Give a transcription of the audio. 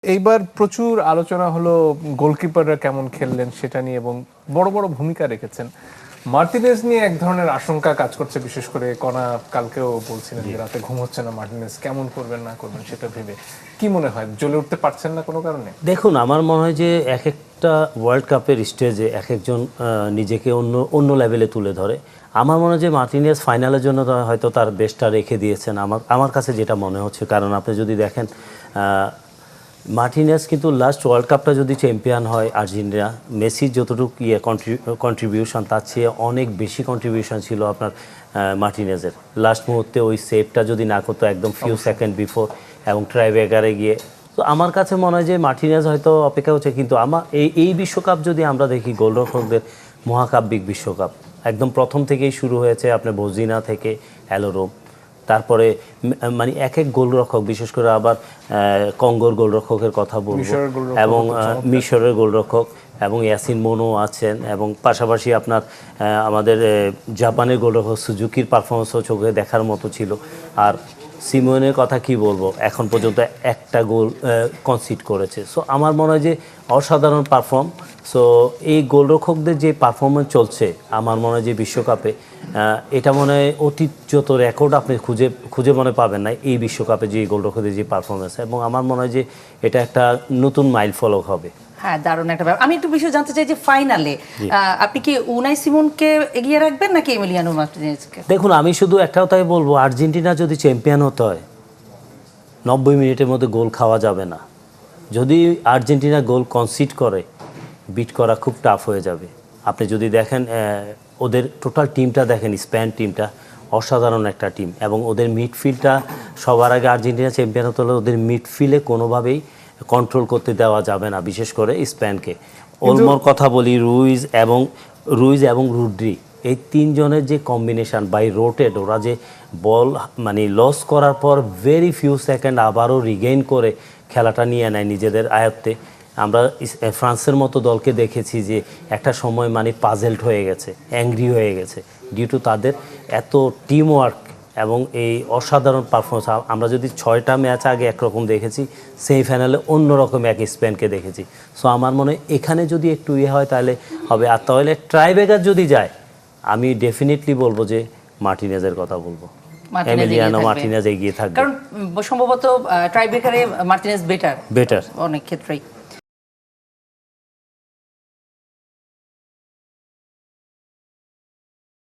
এইবার প্রচুর আলোচনা হলো গোলকিপাররা কেমন খেললেন সেটা নিয়ে এবং বড় বড় ভূমিকা রেখেছেন। মার্টিনেজ নিয়ে এক ধরনের আশঙ্কা কাজ করছে, বিশেষ করে কনা কালকেও বলছিলেন যে রাতে ঘুম হচ্ছে না, মার্টিনেজ কেমন করবেন না করবেন সেটা ভেবে। কি মনে হয়, জ্বলে উঠতে পারছেন না কোনো কারণে? দেখুন, আমার মনে হয় যে এক একটা ওয়ার্ল্ড কাপের স্টেজে এক একজন নিজেকে অন্য অন্য লেভেলে তুলে ধরে। আমার মনে হয় যে মার্টিনেজ ফাইনালের জন্য হয়তো তার বেস্টটা রেখে দিয়েছেন, আমার কাছে যেটা মনে হচ্ছে। কারণ আপনি যদি দেখেন, মার্টিনেজ কিন্তু লাস্ট ওয়ার্ল্ড কাপটা যদি চ্যাম্পিয়ন হয় আর্জেন্টিনা, মেসির যতটুকু কন্ট্রিবিউশন তার চেয়ে অনেক বেশি কন্ট্রিবিউশন ছিল আপনার মার্টিনেজের। লাস্ট মুহূর্তে ওই সেভটা যদি না করতো একদম ফিউ সেকেন্ড বিফোর এবং ট্রাইব্রেকারে গিয়ে, তো আমার কাছে মনে হয় যে মার্টিনেজ হয়তো অপেক্ষা হচ্ছে। কিন্তু আমার এই বিশ্বকাপ যদি আমরা দেখি, গোলরক্ষকদের মহাকাব্যিক বিশ্বকাপ একদম প্রথম থেকেই শুরু হয়েছে আপনার বজিনা থেকে অ্যালোরোম, তারপরে মানে এক এক গোলরক্ষক, বিশেষ করে আবার কঙ্গোর গোলরক্ষকের কথা বলবো, এবং মিশরের গোলরক্ষক এবং ইয়াসিন মোনো আছেন, এবং পাশাপাশি আপনার আমাদের জাপানের গোলরক্ষক সুজুকির পারফরমেন্সও চোখে দেখার মতো ছিল। আর সিমোনের কথা কি বলবো, এখন পর্যন্ত একটা গোল কনসিড করেছে। সো আমার মনে হয় যে অসাধারণ পারফর্ম। সো এই গোলরক্ষকদের যে পারফরমেন্স চলছে, আমার মনে হয় যে বিশ্বকাপে এটা মনে হয় অতীত যত রেকর্ড আপনি খুঁজে মনে পাবেন না এই বিশ্বকাপে যে গোলরক্ষকদের যে পারফরমেন্স, এবং আমার মনে হয় যে এটা একটা নতুন মাইল ফলক হবে। হ্যাঁ, দারুণ একটা ব্যাপার। আমি একটু বিষয় জানতে চাই যে ফাইনালে আপনি কি উনাই সিমনকে এগিয়ে রাখবেন নাকি এমিলিয়ানো মার্টিনেজকে? দেখুন, আমি শুধু একটা কথাই বলবো, আর্জেন্টিনা যদি চ্যাম্পিয়ন হতে হয় 90 মিনিটের মধ্যে গোল খাওয়া যাবে না। যদি আর্জেন্টিনা গোল কনসিড করে, বিট করা খুব টাফ হয়ে যাবে। আপনি যদি দেখেন ওদের টোটাল টিমটা দেখেন, স্পেন টিমটা অসাধারণ একটা টিম, এবং ওদের মিডফিল্ডটা সবার আগে আর্জেন্টিনা চ্যাম্পিয়ন হতে হলে ওদের মিডফিল্ডে কোনোভাবেই কন্ট্রোল করতে দেওয়া যাবে না, বিশেষ করে স্পেনকে। ওলমোর কথা বলি, রুইজ এবং রুড্রি, এই তিনজনের যে কম্বিনেশান বাই রোটেট, ওরা যে বল মানে লস করার পর ভেরি ফিউ সেকেন্ড আবারও রিগেইন করে খেলাটা নিয়ে নেয় নিজেদের আয়ত্তে। আমরা ফ্রান্সের মতো দলকে দেখেছি যে একটা সময় মানে পাজেলড হয়ে গেছে, অ্যাংরি হয়ে গেছে ডিউ টু তাদের এত টিম ওয়ার্ক এবং এই অসাধারণ পারফরমেন্স। আমরা যদি 6টা ম্যাচ আগে একরকম দেখেছি, সেমিফাইনালে অন্যরকম এক স্পেনকে দেখেছি। সো আমার মনে হয় এখানে যদি একটু হয় তাহলে হবে। আর তাহলে ট্রাইব্রেকার যদি যায়, আমি ডেফিনেটলি বলবো যে মার্টিনেজের কথা বলবো, এমিলিয়ানো মার্টিনেজ এগিয়ে থাকবে, কারণ সম্ভবত ট্রাইব্রেকারে মার্টিনেজ বেটার বেটার অনেক ক্ষেত্রেই।